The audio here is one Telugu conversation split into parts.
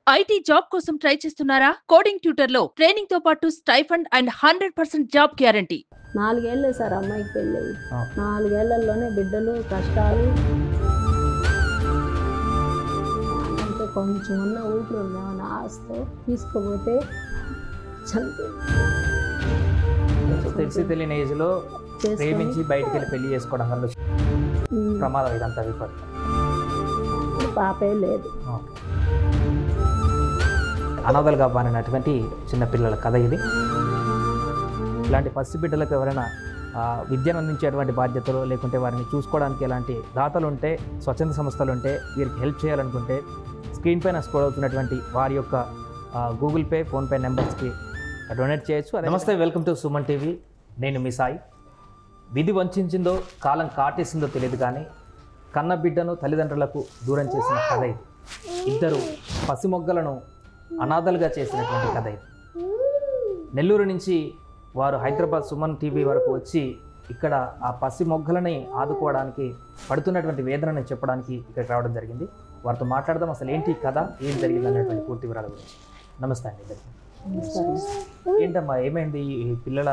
ఐటీ జాబ్ కోసం ట్రై చేస్తున్నారా? కోడింగ్ ట్యూటర్‌లో ట్రైనింగ్‌తో పాటు స్టైఫండ్ అండ్ 100% జాబ్ గ్యారంటీ. 4 ఏళ్ళే సార్ అమ్మాయికి పెళ్ళయి. ఆ. 4 ఏళ్లలోనే బిడ్డలు, కష్టాలు. అంటే కొంచెం ఉన్న ఊపిరి ఉంది. ఏమన్నా ఆస్తో తీసుకుపోతే చనిపోయింది. తెలిసి తెలియని ఏజ్లో ప్రేమించి బయటికి వెళ్ళి పెళ్లి చేసుకోవడం వల్ల ప్రమాదం ఇదంతా విపత్తు. పాపే లేదు. అనాథలుగా మారినటువంటి చిన్నపిల్లల కథ ఇది. ఇలాంటి పసి బిడ్డలకు ఎవరైనా విద్యను అందించేటువంటి బాధ్యతలు లేకుంటే వారిని చూసుకోవడానికి ఎలాంటి దాతలు ఉంటే, స్వచ్ఛంద సంస్థలు ఉంటే, వీరికి హెల్ప్ చేయాలనుకుంటే స్క్రీన్ పైన స్క్రోల్ అవుతున్నటువంటి వారి యొక్క గూగుల్ పే, ఫోన్పే నెంబర్స్కి డొనేట్ చేయొచ్చు. నమస్తే, వెల్కమ్ టు సుమన్ టీవీ. నేను మీ సాయి. విధి వంచిందో కాలం కాటేసిందో తెలియదు కానీ కన్న బిడ్డను తల్లిదండ్రులకు దూరం చేసిన కథ ఇది. ఇద్దరు పసిమొగ్గలను అనాథలుగా చేసినటువంటి కథ ఇది. నెల్లూరు నుంచి వారు హైదరాబాద్ సుమన్ టీవీ వరకు వచ్చి ఇక్కడ ఆ పసి మొగ్గలని ఆదుకోవడానికి పడుతున్నటువంటి వేదనని చెప్పడానికి ఇక్కడికి రావడం జరిగింది. వారితో మాట్లాడదాం. అసలు ఏంటి కథ, ఏం జరిగింది అనేటువంటి పూర్తి వివరాల గురించి. నమస్తే అండి ఇద్దరికి. ఏంటమ్మా, ఏమైంది? ఈ పిల్లల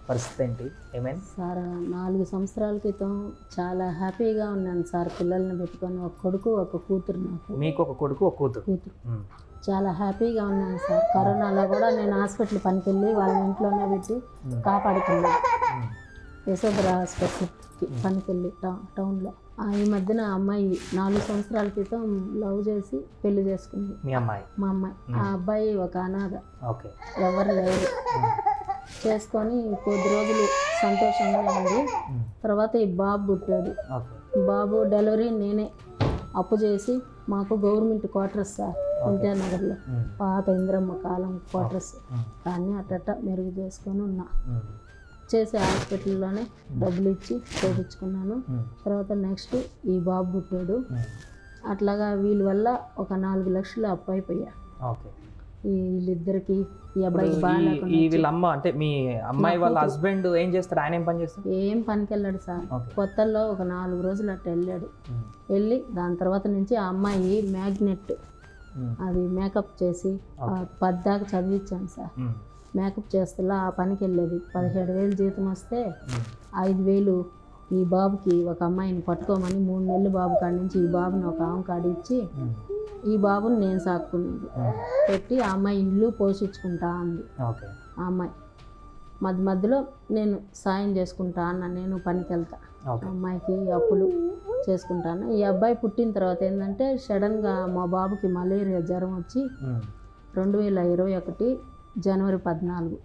పరిస్థితి ఏంటి, ఏమైంది? సార్ 4 సంవత్సరాల క్రితం చాలా హ్యాపీగా ఉన్నాను సార్. పిల్లల్ని పెట్టుకొని ఒక కొడుకు, ఒక కూతురు. మీకు ఒక కొడుకు, ఒక కూతురు. చాలా హ్యాపీగా ఉన్నాను సార్. కరోనాలో కూడా నేను హాస్పిటల్ పనికి వెళ్ళి వాళ్ళని ఇంట్లోనే పెట్టి కాపాడుకున్నాను. యశోధర హాస్పిటల్కి పనికి వెళ్ళి టౌన్లో. ఈ మధ్యన అమ్మాయి 4 సంవత్సరాల క్రితం లవ్ చేసి పెళ్లి చేసుకుంది. మీ అమ్మాయి? మా అమ్మాయి. ఆ అబ్బాయి ఒక అనాథ, ఓకే, ఎవరు లేరు. చేసుకొని కొద్ది రోజులు సంతోషంగా ఉంది. తర్వాత ఈ బాబు పుట్టాడు. బాబు డెలివరీ నేనే అప్పు చేసి, మాకు గవర్నమెంట్ క్వార్టర్స్ సార్ ఎన్టీఆర్ నగర్లో, పాత ఇంద్రమ్మ కాలం క్వార్టర్స్, కానీ అట్ట మెరుగు చేసుకొని ఉన్నా. చేసే హాస్పిటల్లోనే డబ్బులు ఇచ్చి చేయించుకున్నాను. తర్వాత నెక్స్ట్ ఈ బాబు పుట్టాడు. అట్లాగా వీళ్ళ వల్ల ఒక 4 లక్షలు అప్పు అయిపోయా. వీళ్ళిద్దరికి. ఈ అబ్బాయికి బాగా వీళ్ళ అమ్మ అంటే మీ అమ్మాయి వాళ్ళ హస్బెండ్ ఏం చేస్తారు? ఆయన ఏం పని చేస్తారు? ఏం పనికి వెళ్ళాడు సార్. కొత్తల్లో ఒక 4 రోజులు అట్లా వెళ్ళాడు. వెళ్ళి దాని తర్వాత నుంచి ఆ అమ్మాయి మ్యాగ్నెట్ అది మేకప్ చేసి 10 దాకా చదివించాను సార్. మేకప్ చేస్తేలా ఆ పనికి వెళ్ళేది. 17,000 జీతం వస్తే 5,000 ఈ బాబుకి ఒక అమ్మాయిని పట్టుకోమని 3 నెలలు బాబు కాడి నుంచి ఈ బాబుని ఒక ఆమె కాడి ఇచ్చి ఈ బాబుని నేను సాక్కునేది. పెట్టి ఆ అమ్మాయి ఇల్లు పోషించుకుంటా అంది. ఆ అమ్మాయి మధ్యలో నేను సాయం చేసుకుంటా అన్న, నేను పనికి వెళ్తా, అమ్మాయికి అప్పులు చేసుకుంటాను. ఈ అబ్బాయి పుట్టిన తర్వాత ఏంటంటే సడన్గా మా బాబుకి మలేరియా జ్వరం వచ్చి 2021 జనవరి 14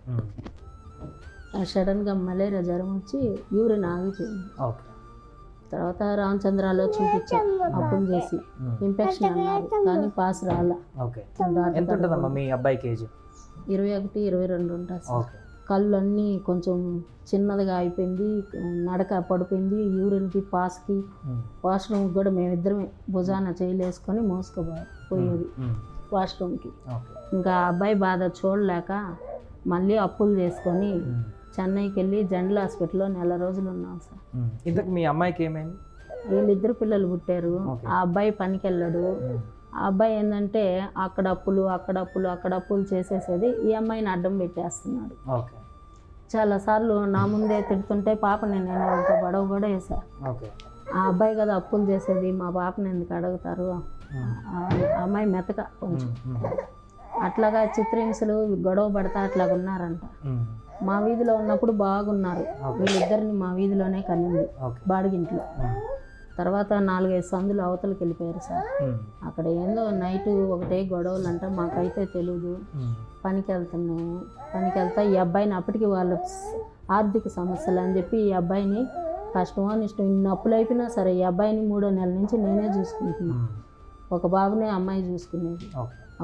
సడన్గా మలేరియా జ్వరం వచ్చి యూరిన్ ఆగిపోయింది. తర్వాత రామచంద్రాలో చూపించా, అప్పులు చేసి ఇన్ఫెక్షన్ అన్నారు కానీ పాస్ రాలా. 21, 22 ఉంటుంది. కళ్ళు అన్నీ కొంచెం చిన్నదిగా అయిపోయింది, నడక పడిపోయింది. యూరిన్కి, పాస్కి, వాష్రూమ్కి కూడా మేమిద్దరమే భుజాన చేయలేసుకొని మోసుకుపోయేది వాష్రూమ్కి. ఇంకా అబ్బాయి బాధ చూడలేక మళ్ళీ అప్పులు చేసుకొని చెన్నైకి వెళ్ళి జనరల్ హాస్పిటల్లో 1 రోజులు ఉన్నాం సార్. ఇంతకు మీ అమ్మాయికి ఏమైంది? వీళ్ళిద్దరు పిల్లలు పుట్టారు. ఆ అబ్బాయి పనికి వెళ్ళాడు. ఆ అబ్బాయి ఏంటంటే అక్కడ అప్పులు చేసేసేది. ఈ అమ్మాయిని అడ్డం పెట్టేస్తున్నాడు. చాలాసార్లు నా ముందే తిడుతుంటే పాపని నేను వాళ్ళతో గొడవ కూడా వేసా. ఆ అబ్బాయి కదా అప్పులు చేసేది, మా పాపని ఎందుకు అడుగుతారు? అమ్మాయి మెతక కొంచెం అట్లాగా చిత్రహింసలు, గొడవ పడతా అట్లాగా ఉన్నారంట. మా వీధిలో ఉన్నప్పుడు బాగున్నారు. వీళ్ళిద్దరిని మా వీధిలోనే కనింది బాడిగింట్లో. తర్వాత 4-5 సందులు అవతలకి వెళ్ళిపోయారు సార్. అక్కడ ఏందో నైట్ ఒకటే గొడవలు అంట, మాకైతే తెలియదు. పనికి వెళ్తా ఈ అబ్బాయిని, అప్పటికి వాళ్ళ ఆర్థిక సమస్యలు అని చెప్పి ఈ అబ్బాయిని కష్టమో ఇష్టం ఇన్ని అప్పులు అయిపోయినా సరే ఈ అబ్బాయిని 3వ నెల నుంచి నేనే చూసుకుంటున్నాను. ఒక బాబునే అమ్మాయి చూసుకునేది.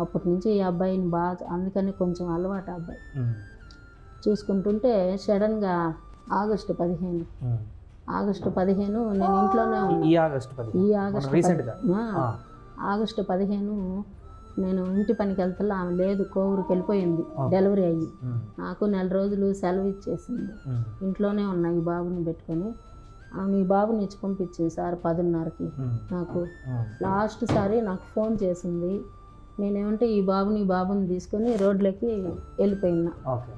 అప్పటి నుంచి ఈ అబ్బాయిని బాగా, అందుకని కొంచెం అలవాటు అబ్బాయి చూసుకుంటుంటే సడన్గా ఆగస్టు 15 నేను ఇంట్లోనే ఉన్నాను. ఆగస్టు 15 నేను ఇంటి పనికి వెళ్తా, ఆమె లేదు, కోవూరుకి వెళ్ళిపోయింది డెలివరీ అయ్యి. నాకు 1 రోజులు సెలవు ఇచ్చేసింది. ఇంట్లోనే ఉన్నా ఈ బాబుని పెట్టుకొని. ఆమె ఈ బాబుని ఇచ్చి పంపించింది సార్ 10:30కి. నాకు లాస్ట్ సారి నాకు ఫోన్ చేసింది, నేనేమంటే ఈ బాబుని తీసుకొని రోడ్లోకి వెళ్ళిపోయినా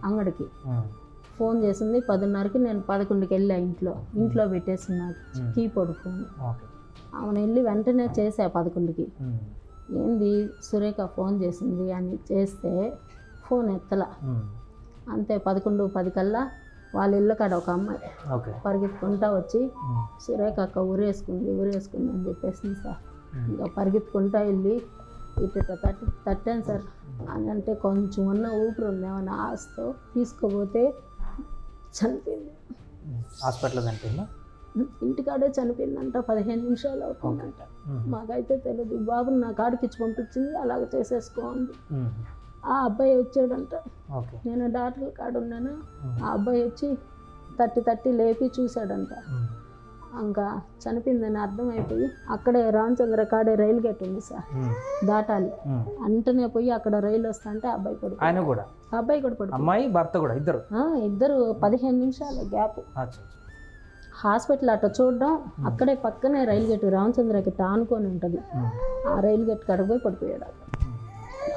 అంగడికి. ఫోన్ చేసింది 10:30కి, నేను 11కి వెళ్ళా. ఇంట్లో పెట్టేస్తున్నా కీబోర్డ్ ఫోన్. ఆమెను వెళ్ళి వెంటనే చేసా 11కి. ఏంది సురేఖ ఫోన్ చేసింది అని చేస్తే ఫోన్ ఎత్తలా. అంతే 11:10 కల్లా వాళ్ళ ఇళ్ళ కాడ ఒక అమ్మాయి పరిగెత్తుకుంటా వచ్చి సురేఖ అక్క ఊరేసుకుంది అని చెప్పేసింది సార్. ఇంకా పరిగెత్తుకుంటా వెళ్ళి ఇట్ట తట్టాను సార్. అని అంటే కొంచెం ఉన్న ఊపిరి ఉందేమన్నా ఆస్తో తీసుకుపోతే చనిపోయింది. హాస్పిటల్లో చనిపోయిందా? ఇంటికాడే చనిపోయిందంట. 15 నిమిషాలు అవుతుందంట. మాకైతే తెలియదు. బాబుని నా కాడికి ఇచ్చి పంపించింది, అలాగ చేసేసుకోండి. ఆ అబ్బాయి వచ్చాడంట. నేను డాక్టర్ కాడ ఉన్నాను. ఆ అబ్బాయి వచ్చి తట్టి లేపి చూశాడంట. ఇంకా చనిపోయిందని అర్థమైపోయి అక్కడే రామచంద్ర కాడే రైలు గేట్ ఉంది సార్, దాటాలి. అంటనే పోయి అక్కడ రైలు వస్తా అంటే అబ్బాయి పడు. ఆయన కూడా అబ్బాయి కూడా పడు. అమ్మాయి భర్త కూడా ఇద్దరు 15 నిమిషాల గ్యాప్. హాస్పిటల్ అట్ట చూడడం, అక్కడే పక్కనే రైలు గేట్ రామచంద్రకి ఆనుకొని ఉంటుంది. ఆ రైలు గేట్ కాడ పోయి పడిపోయాడు.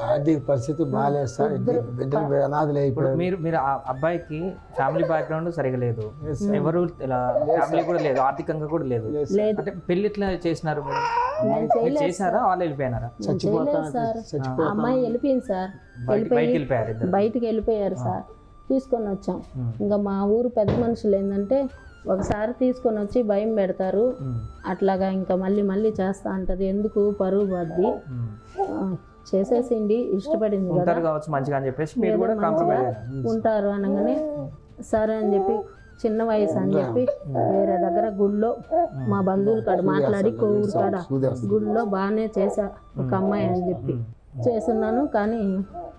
ఆర్థిక పరిస్థితి బాగాలేదు సార్. బిడ్డలు అనాథలే. ఇప్పుడు మీరు ఆ అబ్బాయికి ఫ్యామిలీ బ్యాక్గ్రౌండ్ సరిగా లేదు, ఎవరు ఫ్యామిలీ కూడా లేదు, ఆర్థికంగా కూడా లేదు. అంటే పెళ్లి ఎట్లా చేసినారు? మీరు చేసినారా? వాళ్ళు వెళ్ళిపోయినారా? అమ్మాయి వెళ్ళిపోయింది సార్. బయటికి వెళ్ళిపోయారు సార్. తీసుకొని వచ్చాం. ఇంకా మా ఊరు పెద్ద మనుషులు ఏంటంటే ఒకసారి తీసుకొని వచ్చి భయం పెడతారు. అట్లాగా ఇంకా మళ్ళీ చేస్తా అంటది. ఎందుకు పరువు బాద్ది, చేసేసింది, ఇష్టపడింది కదా మంచిగా అని చెప్పేసి ఉంటారు అనగానే సరే అని చెప్పి చిన్న వయసు అని చెప్పి వేరే దగ్గర గుళ్ళో మా బంధువుల కాడ మాట్లాడి ఊరు కాడ గుళ్ళో బాగానే చేశా ఒక అమ్మాయి అని చెప్పి చేస్తున్నాను. కానీ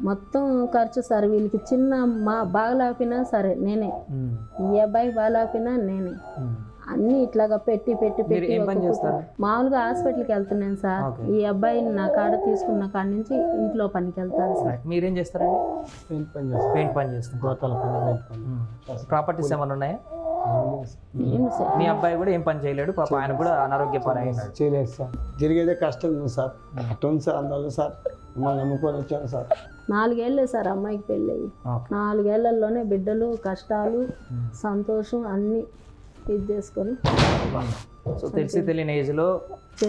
మొత్తం ఖర్చు సార్ వీళ్ళకి చిన్న మా బాగలేకపోయినా సరే నేనే, ఈ అబ్బాయి బాగలేకపోయినా నేనే, అన్నీ ఇట్లాగా పెట్టి మామూలుగా హాస్పిటల్కి వెళ్తున్నాను సార్. ఈ అబ్బాయిని నా కాడ తీసుకున్న కాడ నుంచి ఇంట్లో పనికి వెళ్తాను సార్. మీరేం చేస్తారా? పెయింట్ పని చేస్తారు. ప్రాపర్టీస్ ఏమైనా ఉన్నాయా? మీ అబ్బాయి కూడా ఏం పని చేయలేడు పాప, ఆయన కూడా అనారోగ్య పని చేయలేదు సార్. జరిగేదే కష్టం ఉంది సార్. అట్టుంది సార్. అందువల్ల సార్ మిమ్మల్ని నమ్ముకొని వచ్చాను సార్. 4 ఏళ్ళే సార్ అమ్మాయికి పెళ్ళి అయ్యి. 4 ఏళ్లలోనే బిడ్డలు, కష్టాలు, సంతోషం అన్నీ ఇది చేసుకొని తెలిసి తెలియని ఏజ్ లో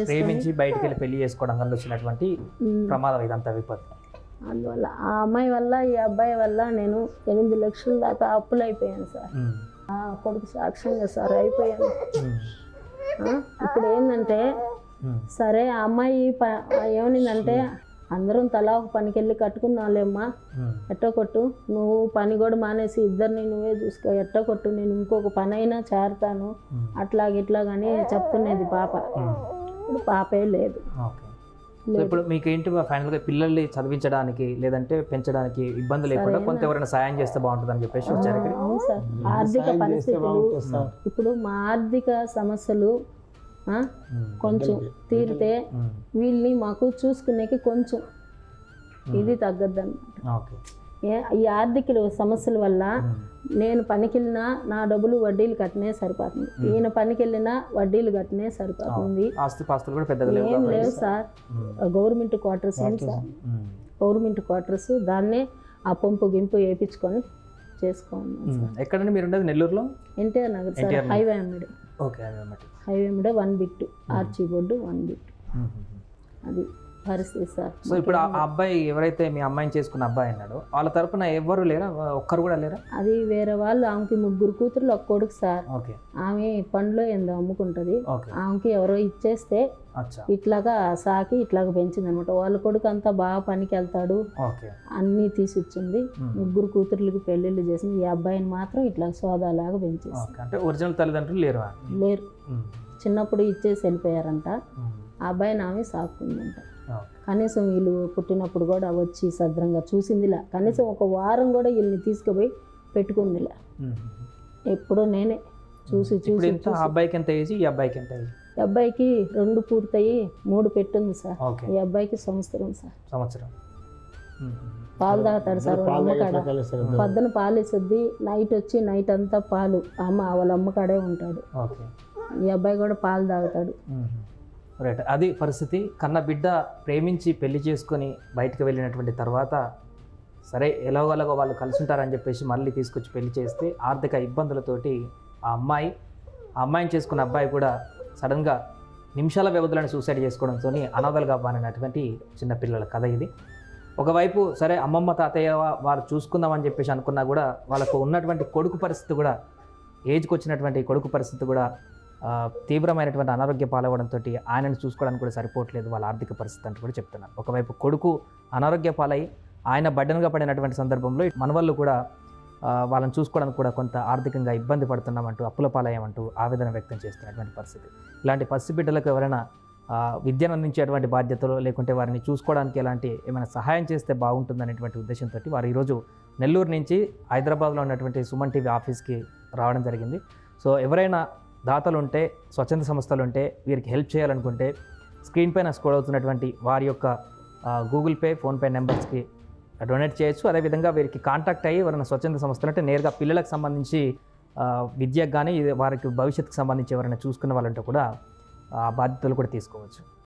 ప్రేమించి బయటికి వెళ్ళి పెళ్లి చేసుకోవడం వల్ల వచ్చినటువంటి ప్రమాదం ఇదంతా విపత్తు. అందువల్ల ఆ అమ్మాయి వల్ల ఈ అబ్బాయి వల్ల నేను 8 లక్షల దాకా అప్పులు అయిపోయాను సార్. కొడుకు సాక్ష్యంగా సార్ అయిపోయాను. ఇప్పుడు ఏంటంటే సరే ఆ అమ్మాయి ఏమనిందంటే అందరం తలా ఒక పనికి వెళ్ళి కట్టుకున్నాలేమ్మా, ఎట్టో కొట్టు, నువ్వు పని కూడా మానేసి ఇద్దరిని నువ్వే చూసుకో, ఎట్టో కొట్టు, నేను ఇంకొక పని అయినా చేరతాను ఇట్లాగని చెప్తున్నది పాప. ఇప్పుడు పాపే లేదు. ఇప్పుడు మీకు ఏంటి ఫైనల్గా పిల్లల్ని చదివించడానికి లేదంటే పెంచడానికి ఇబ్బంది లేకుండా కొంత ఎవరైనా సాయం చేస్తే బాగుంటుంది అని చెప్పేసి వచ్చారు. అవును సార్. ఆర్థిక పరిస్థితులు ఇప్పుడు మా ఆర్థిక సమస్యలు కొంచెం తీరితే వీళ్ళని మాకు చూసుకునేకి కొంచెం ఇది తగ్గద్దు అన్నమాట. ఈ ఆర్థిక సమస్యల వల్ల నేను పనికి వెళ్ళినా నా డబ్బులు వడ్డీలు కట్టినే సరిపోతుంది, ఈయన పనికి వెళ్ళినా వడ్డీలు కట్టినే సరిపోతుంది. ఏం లేవు సార్. గవర్నమెంట్ క్వార్టర్స్ ఉంది సార్, గవర్నమెంట్ క్వార్టర్స్. దాన్నే ఆ పంపు గింపు వేయించుకొని చేసుకోండి. ఎక్కడండి మీరు ఉండేది? నెల్లూరులో ఎన్టీఆర్ నగర్ సార్. హైవే అమ్మడి. హైవే మీద 1 బిట్ ఆర్చీ బోర్డు 1 బిట్. అది పరిస్థితి సార్. సో ఇప్పుడు ఆ అబ్బాయి ఎవరైతే మీ అమ్మాయిని చేసుకున్న అబ్బాయి అన్నాడో వాళ్ళ తరపున ఎవరు లేరా? ఒక్కరు కూడా లేరా? అది వేరే వాళ్ళు. ఆమెకి 3 కూతుర్లు 1 కొడుకు సార్. ఆమె పండ్లో ఏందో అమ్ముకుంటది. ఆమెకి ఎవరో ఇచ్చేస్తే ఇట్లాగా సాకి ఇట్లాగా పెంచింది అనమాట. వాళ్ళ కొడుకు అంతా బాగా పనికి వెళ్తాడు, అన్నీ తీసిచ్చింది. 3 కూతుర్లకి పెళ్లిళ్ళు చేసింది. ఈ అబ్బాయిని మాత్రం ఇట్లా సోదాలాగా పెంచేసి. అంటే ఒరిజినల్ తల్లిదండ్రులు లేరు? చిన్నప్పుడు ఇచ్చేసి వెళ్ళిపోయారంట. ఆ అబ్బాయిని ఆమె సాకుందంట. కనీసం వీళ్ళు పుట్టినప్పుడు కూడా వచ్చి సద్రంగా చూసిందిలా. కనీసం 1 వారం కూడా వీళ్ళని తీసుకుపోయి పెట్టుకుందిలా. ఎప్పుడో నేనే చూసి. అబ్బాయికి ఎంత ఏజ్? ఈ అబ్బాయికి ఎంత ఏజ్? ఈ అబ్బాయికి 2 పూర్తయి 3 పెట్టుంది సార్. ఈ అబ్బాయికి సంవత్సరం సార్. పాలు తాగుతాడు సార్ వాళ్ళ అమ్మకాడ. పొద్దున పాలు ఇస్తుంది, నైట్ వచ్చి నైట్ అంతా పాలు వాళ్ళ అమ్మకాడే ఉంటాడు. ఈ అబ్బాయి కూడా పాలు తాగుతాడు. రైట్, అది పరిస్థితి. కన్న బిడ్డ ప్రేమించి పెళ్లి చేసుకొని బయటకు వెళ్ళినటువంటి తర్వాత సరే ఎలాగోలాగో వాళ్ళు కలిసి ఉంటారని చెప్పేసి మళ్ళీ తీసుకొచ్చి పెళ్లి చేస్తే ఆర్థిక ఇబ్బందులతోటి ఆ అమ్మాయిని చేసుకున్న అబ్బాయి కూడా సడన్గా నిమిషాల వ్యవధిలోనే సూసైడ్ చేసుకోవడంతో అనాథలుగా మారినటువంటి చిన్నపిల్లల కథ ఇది. ఒకవైపు సరే అమ్మమ్మ తాతయ్య వారు చూసుకుందామని చెప్పేసి అనుకున్నా కూడా వాళ్ళకు ఉన్నటువంటి కొడుకు పరిస్థితి కూడా, ఏజ్కి వచ్చినటువంటి కొడుకు పరిస్థితి కూడా తీవ్రమైనటువంటి అనారోగ్య పాలవడంతో ఆయనను చూసుకోవడానికి కూడా సరిపోవట్లేదు వాళ్ళ ఆర్థిక పరిస్థితి అంటూ కూడా చెప్తున్నారు. ఒకవైపు కొడుకు అనారోగ్య పాలై ఆయన బడ్డనుగా పడినటువంటి సందర్భంలో మనవాళ్ళు కూడా వాళ్ళని చూసుకోవడానికి కూడా కొంత ఆర్థికంగా ఇబ్బంది పడుతున్నామంటూ, అప్పుల పాలయ్యామంటూ ఆవేదన వ్యక్తం చేస్తున్నటువంటి పరిస్థితి. ఇలాంటి పసిబిడ్డలకు ఎవరైనా విద్యను అందించేటువంటి బాధ్యతలు లేకుంటే వారిని చూసుకోవడానికి ఏమైనా సహాయం చేస్తే బాగుంటుందనేటువంటి ఉద్దేశంతో వారు ఈరోజు నెల్లూరు నుంచి హైదరాబాద్లో ఉన్నటువంటి సుమన్ టీవీ ఆఫీస్కి రావడం జరిగింది. సో ఎవరైనా దాతలు ఉంటే, స్వచ్ఛంద సంస్థలు ఉంటే, వీరికి హెల్ప్ చేయాలనుకుంటే స్క్రీన్ పైన స్క్రోల్ అవుతున్నటువంటి వారి యొక్క గూగుల్ పే, ఫోన్పే నెంబర్స్కి డొనేట్ చేయొచ్చు. అదేవిధంగా వీరికి కాంటాక్ట్ అయ్యి ఎవరైనా స్వచ్ఛంద సంస్థలు అంటే నేరుగా పిల్లలకు సంబంధించి విద్యకు కానీ వారికి భవిష్యత్తుకు సంబంధించి ఎవరైనా చూసుకున్న వాళ్ళంటే కూడా ఆ బాధ్యతలు కూడా తీసుకోవచ్చు.